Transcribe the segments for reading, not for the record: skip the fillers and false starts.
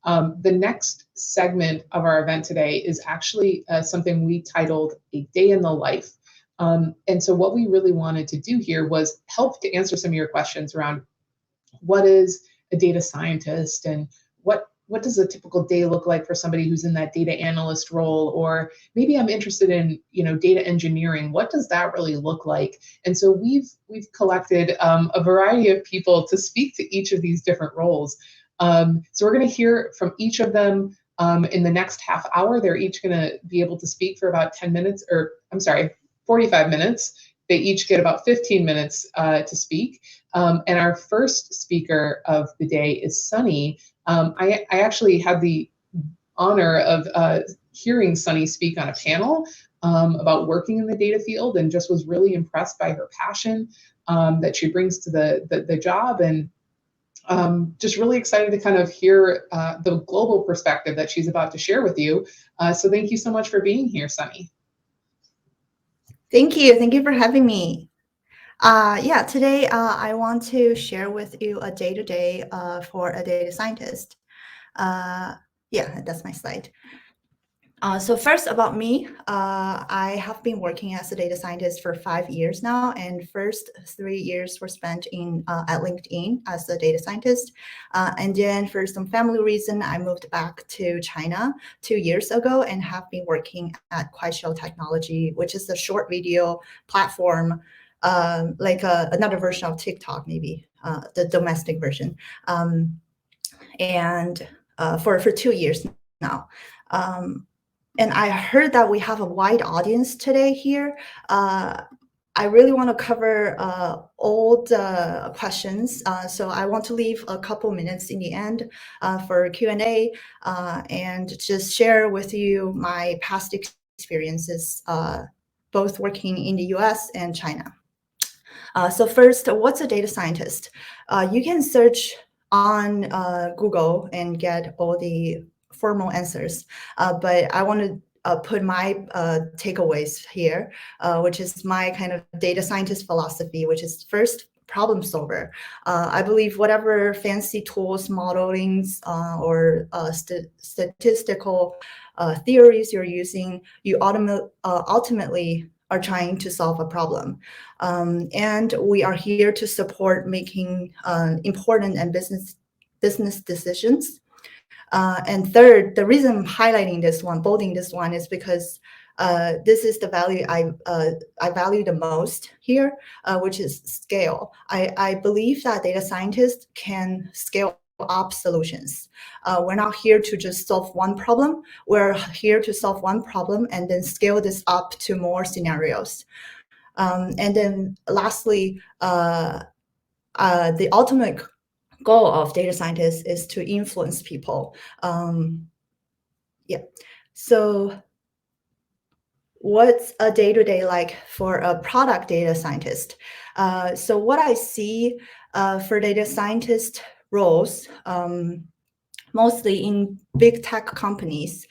The next segment of our event today is actually something we titled A Day in the Life. And so what we really wanted to do here was help to answer some of your questions around what is a data scientist, and what does a typical day look like for somebody who's in that data analyst role, or maybe I'm interested in data engineering. What does that really look like? And so we've collected a variety of people to speak to each of these different roles. So we're going to hear from each of them in the next half hour. They're each going to be able to speak for about 10 minutes, or I'm sorry, 45 minutes. They each get about 15 minutes to speak. And our first speaker of the day is Sunny. I actually had the honor of hearing Sunny speak on a panel about working in the data field, and just was really impressed by her passion that she brings to the job, and just really excited to kind of hear the global perspective that she's about to share with you. So thank you so much for being here, Sunny. Thank you. Thank you for having me. Yeah, today I want to share with you a day-to-day for a data scientist. Yeah, that's my slide. So first about me, I have been working as a data scientist for 5 years now, and first 3 years were spent at LinkedIn as a data scientist. And then for some family reason, I moved back to China 2 years ago and have been working at Kuaishou Technology, which is a short video platform, like another version of TikTok, maybe the domestic version. And for 2 years now. And I heard that we have a wide audience today here. I really want to cover all the questions, so I want to leave a couple minutes in the end for Q&A and just share with you my past experiences, both working in the US and China. So first, what's a data scientist? You can search on Google and get all the formal answers, but I want to put my takeaways here, which is my kind of data scientist philosophy, which is first, problem solver. I believe whatever fancy tools, modelings, or statistical theories you're using, you ultimately are trying to solve a problem. And we are here to support making important and business decisions. And third, the reason I'm highlighting this one, bolding this one, is because this is the value I value the most here, which is scale. I believe that data scientists can scale up solutions. We're not here to just solve one problem. We're here to solve one problem and then scale this up to more scenarios. And then lastly, the ultimate goal of data scientists is to influence people. Yeah. So what's a day-to-day like for a product data scientist? So what I see for data scientist roles, mostly in big tech companies,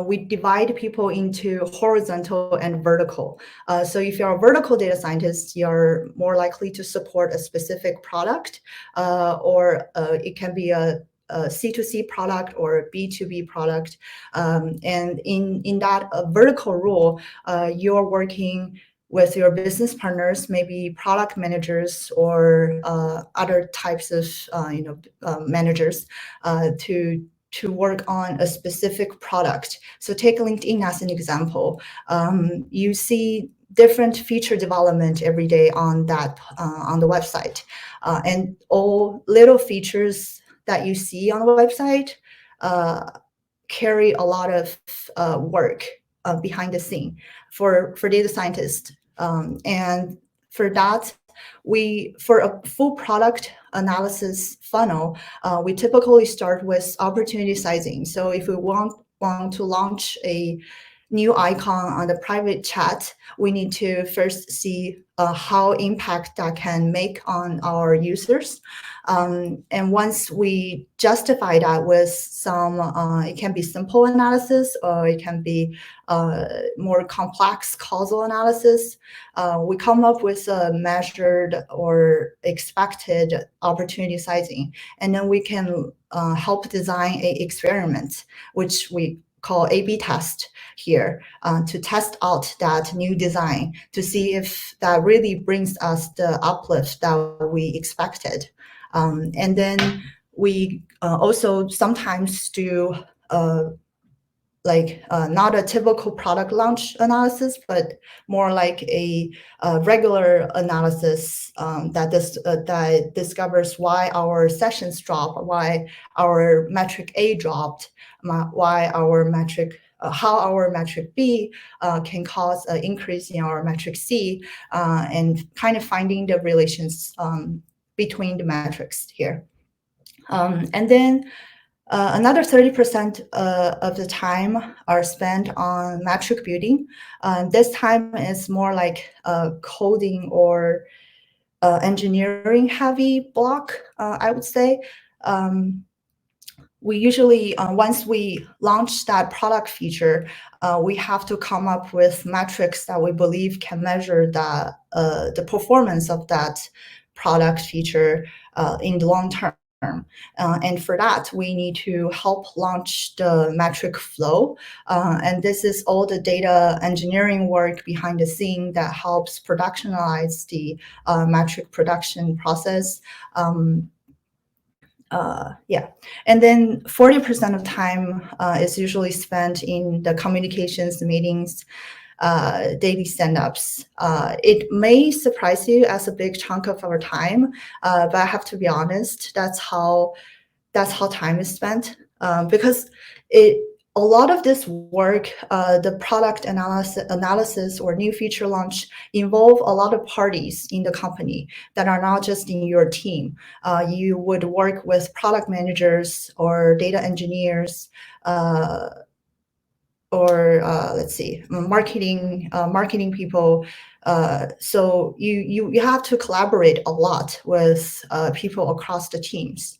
we divide people into horizontal and vertical. So if you're a vertical data scientist, you're more likely to support a specific product, or it can be a C2C product or a B2B product. And in that vertical role, you're working with your business partners, maybe product managers or other types of managers to work on a specific product. So take LinkedIn as an example. You see different feature development every day on the website, and all little features that you see on the website carry a lot of work behind the scene for data scientists. And for that, for a full product analysis funnel, we typically start with opportunity sizing. So if we want to launch a new icon on the private chat, we need to first see how impact that can make on our users. And once we justify that with some, it can be simple analysis or it can be more complex causal analysis, we come up with a measured or expected opportunity sizing. And then we can help design an experiment, which we call A/B test here, to test out that new design to see if that really brings us the uplift that we expected. And then we also sometimes do not a typical product launch analysis, but more like a regular analysis that discovers why our sessions drop, why our metric A dropped, why our metric, how our metric B can cause an increase in our metric C, and kind of finding the relations between the metrics here. And then another 30% of the time are spent on metric building. This time is more like coding or engineering heavy block, I would say. We usually, once we launch that product feature, we have to come up with metrics that we believe can measure the performance of that product feature in the long term. And for that, we need to help launch the metric flow. And this is all the data engineering work behind the scene that helps productionalize the metric production process. And then 40% of time is usually spent in the communications, meetings, daily stand-ups. It may surprise you as a big chunk of our time, but I have to be honest, that's how time is spent, because a lot of this work, the product analysis or new feature launch, involve a lot of parties in the company that are not just in your team. You would work with product managers or data engineers, or let's see, marketing people. So you have to collaborate a lot with people across the teams.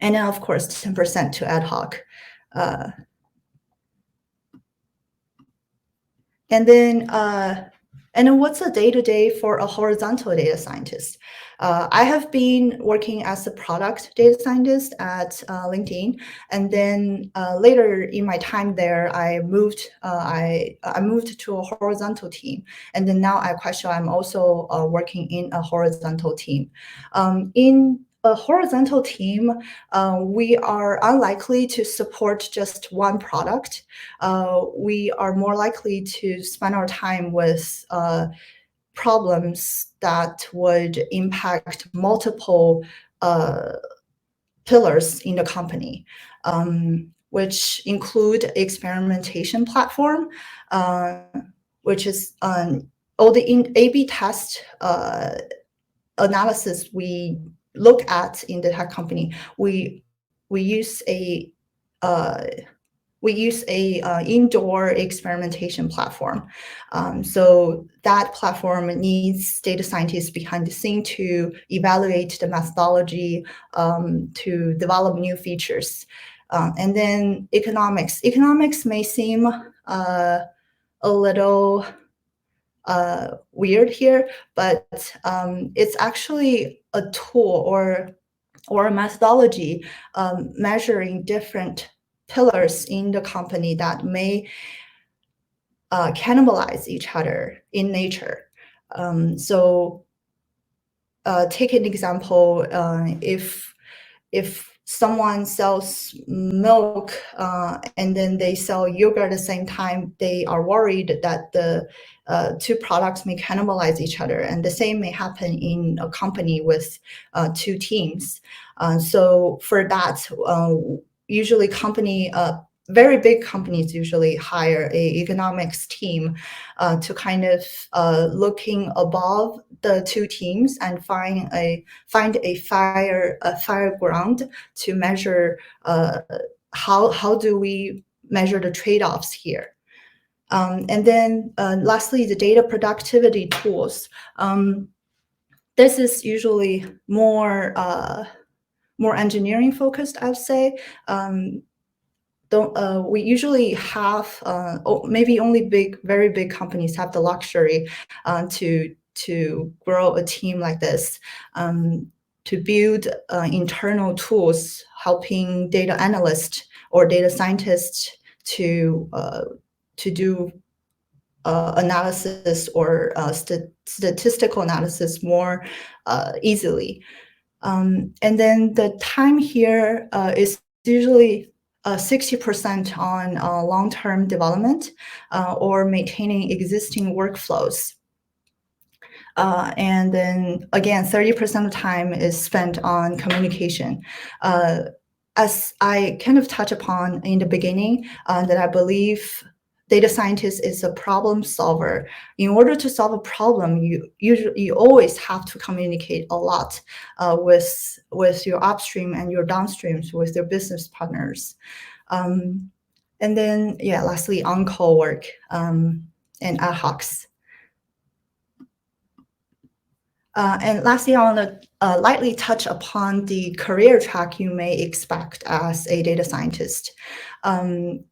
And then of course 10% to ad hoc. And then what's a day-to-day for a horizontal data scientist? I have been working as a product data scientist at LinkedIn, and then later in my time there, I moved to a horizontal team, and then now at Question I'm also working in a horizontal team. In a horizontal team, we are unlikely to support just one product. We are more likely to spend our time with problems that would impact multiple pillars in the company, which include experimentation platform, which is all the A/B test analysis we look at in the tech company. We use a indoor experimentation platform. So that platform needs data scientists behind the scene to evaluate the methodology, to develop new features. And then economics. Economics may seem a little weird here, but it's actually a tool or a methodology measuring different pillars in the company that may cannibalize each other in nature. So take an example, if someone sells milk and then they sell yogurt at the same time, they are worried that the two products may cannibalize each other, and the same may happen in a company with two teams. So for that, usually very big companies usually hire a economics team to kind of looking above the two teams and find a fair ground to measure how do we measure the trade-offs here. And then lastly, the data productivity tools. This is usually more engineering focused, I'd say. We usually have maybe only very big companies have the luxury to grow a team like this, to build internal tools helping data analysts or data scientists to do analysis or statistical analysis more easily. And then the time here is usually 60% on long-term development or maintaining existing workflows. And then again, 30% of time is spent on communication. As I kind of touched upon in the beginning, that I believe data scientist is a problem solver. In order to solve a problem, you always have to communicate a lot with your upstream and your downstreams, with your business partners. And then, yeah, lastly, on-call work and ad hocs. And lastly, I want to lightly touch upon the career track you may expect as a data scientist. And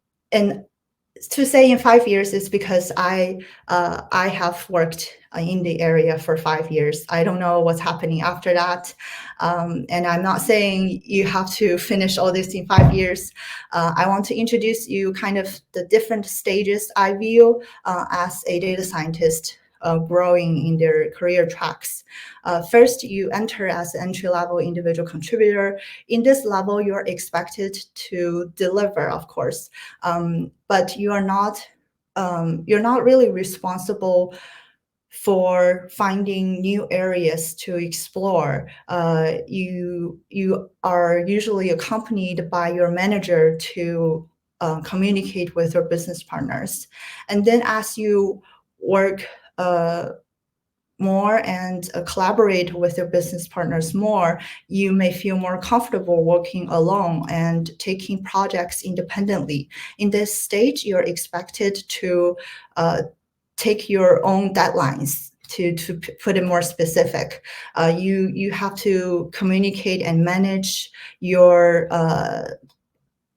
to say in 5 years is because I have worked in the area for 5 years. I don't know what's happening after that. And I'm not saying you have to finish all this in 5 years. I want to introduce you kind of the different stages I view as a data scientist growing in their career tracks. First, you enter as an entry-level individual contributor. In this level, you're expected to deliver, of course, but you're not really responsible for finding new areas to explore. You are usually accompanied by your manager to communicate with your business partners, and then as you work more and collaborate with your business partners more, you may feel more comfortable working alone and taking projects independently. In this stage, you're expected to take your own deadlines. To put it more specific, you have to communicate and manage your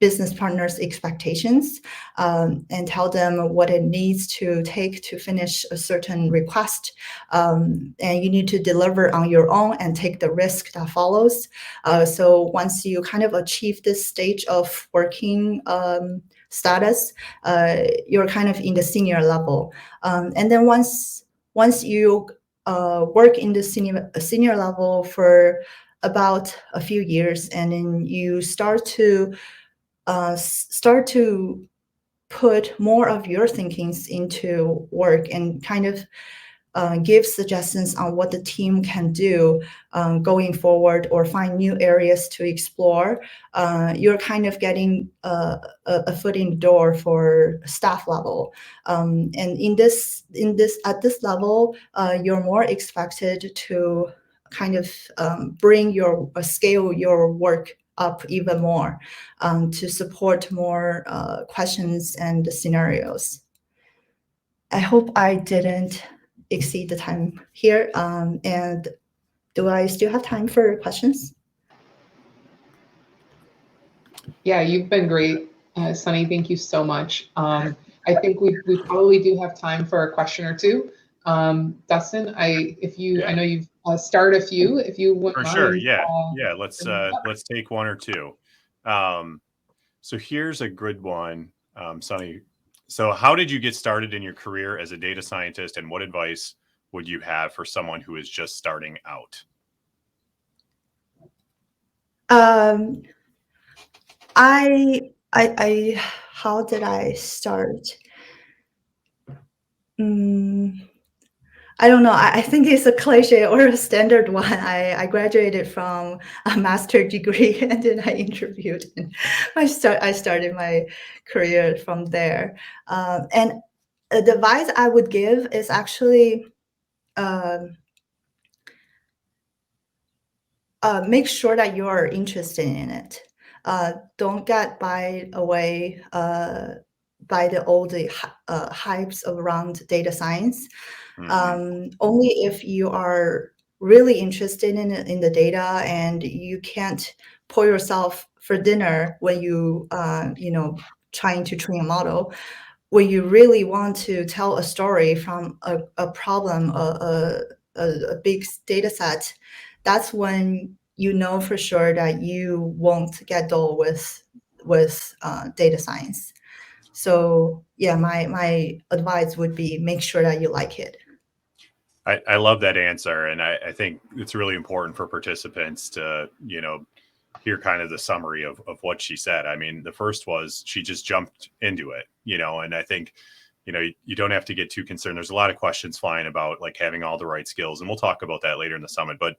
business partners' expectations and tell them what it needs to take to finish a certain request. And you need to deliver on your own and take the risk that follows. So once you kind of achieve this stage of working status, you're kind of in the senior level. And then once you work in the senior level for about a few years, and then you start to put more of your thinkings into work and kind of give suggestions on what the team can do going forward or find new areas to explore. You're kind of getting a foot in the door for staff level. And at this level, you're more expected to kind of scale your work up even more to support more questions and scenarios. I hope I didn't exceed the time here. And do I still have time for questions? Yeah, you've been great, Sunny. Thank you so much. I think we probably do have time for a question or two. Dustin, I know you've started a few. If you wouldn't For mind, sure, yeah. Let's take one or two. So here's a good one, Sunny. So how did you get started in your career as a data scientist, and what advice would you have for someone who is just starting out? How did I start? I don't know. I think it's a cliche or a standard one. I graduated from a master's degree and then I interviewed. And I started my career from there. And the advice I would give is actually make sure that you're interested in it. Don't get by away by all the hypes around data science. Only if you are really interested in the data and you can't pull yourself for dinner when you trying to train a model, when you really want to tell a story from a problem, a big data set, that's when you know for sure that you won't get dull with data science. So yeah, my advice would be make sure that you like it. I love that answer. And I think it's really important for participants to, hear kind of the summary of what she said. I mean, the first was she just jumped into it, and I think, you don't have to get too concerned. There's a lot of questions flying about like having all the right skills. And we'll talk about that later in the summit. But,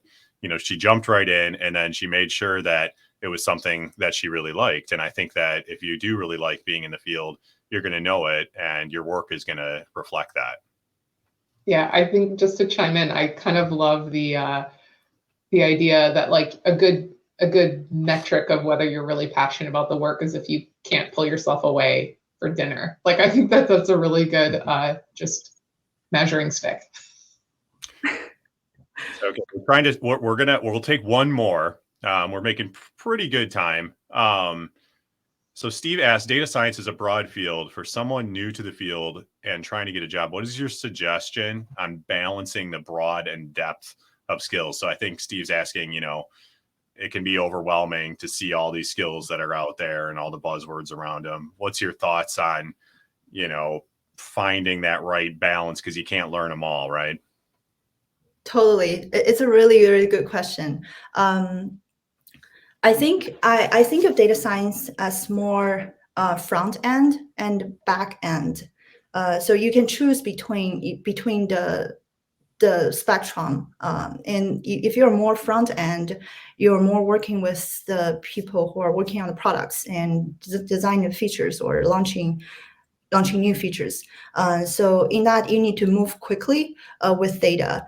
she jumped right in and then she made sure that it was something that she really liked. And I think that if you do really like being in the field, you're going to know it and your work is going to reflect that. Yeah, I think just to chime in, I kind of love the idea that like a good metric of whether you're really passionate about the work is if you can't pull yourself away for dinner. Like I think that's a really good just measuring stick. Okay, we'll take one more. We're making pretty good time. So Steve asked, data science is a broad field. For someone new to the field and trying to get a job, what is your suggestion on balancing the broad and depth of skills? So I think Steve's asking, it can be overwhelming to see all these skills that are out there and all the buzzwords around them. What's your thoughts on, finding that right balance? Because you can't learn them all, right? Totally. It's a really, really good question. I think of data science as more front end and back end. So you can choose between the spectrum. And if you're more front end, you're more working with the people who are working on the products and designing features or launching new features. So in that, you need to move quickly with data.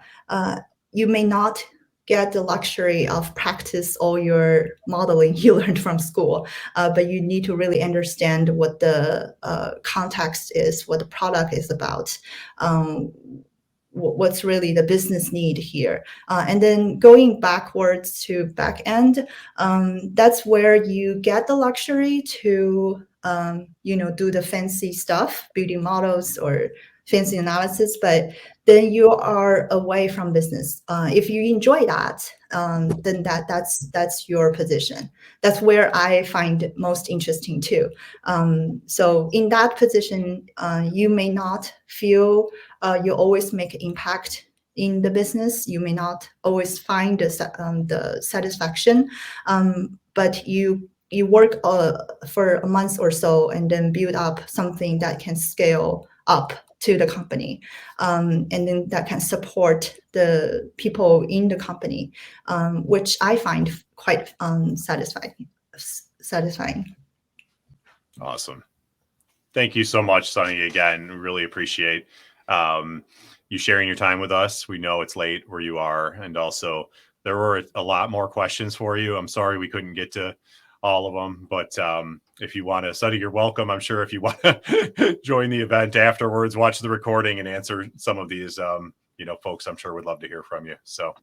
You may not get the luxury of practice all your modeling you learned from school, but you need to really understand what the context is, what the product is about, what's really the business need here. And then going backwards to back end, that's where you get the luxury to do the fancy stuff, building models or fancy analysis, but then you are away from business. If you enjoy that, then that's your position. That's where I find most interesting too. So in that position, you may not feel you always make impact in the business. You may not always find the satisfaction, but you work for a month or so and then build up something that can scale up to the company, and then that can support the people in the company, which I find quite satisfying. Awesome. Thank you so much, Sunny. Again, really appreciate you sharing your time with us. We know it's late where you are, and also there were a lot more questions for you. I'm sorry we couldn't get to all of them, but if you want to study, you're welcome. I'm sure if you want to join the event afterwards, watch the recording and answer some of these, folks I'm sure would love to hear from you. So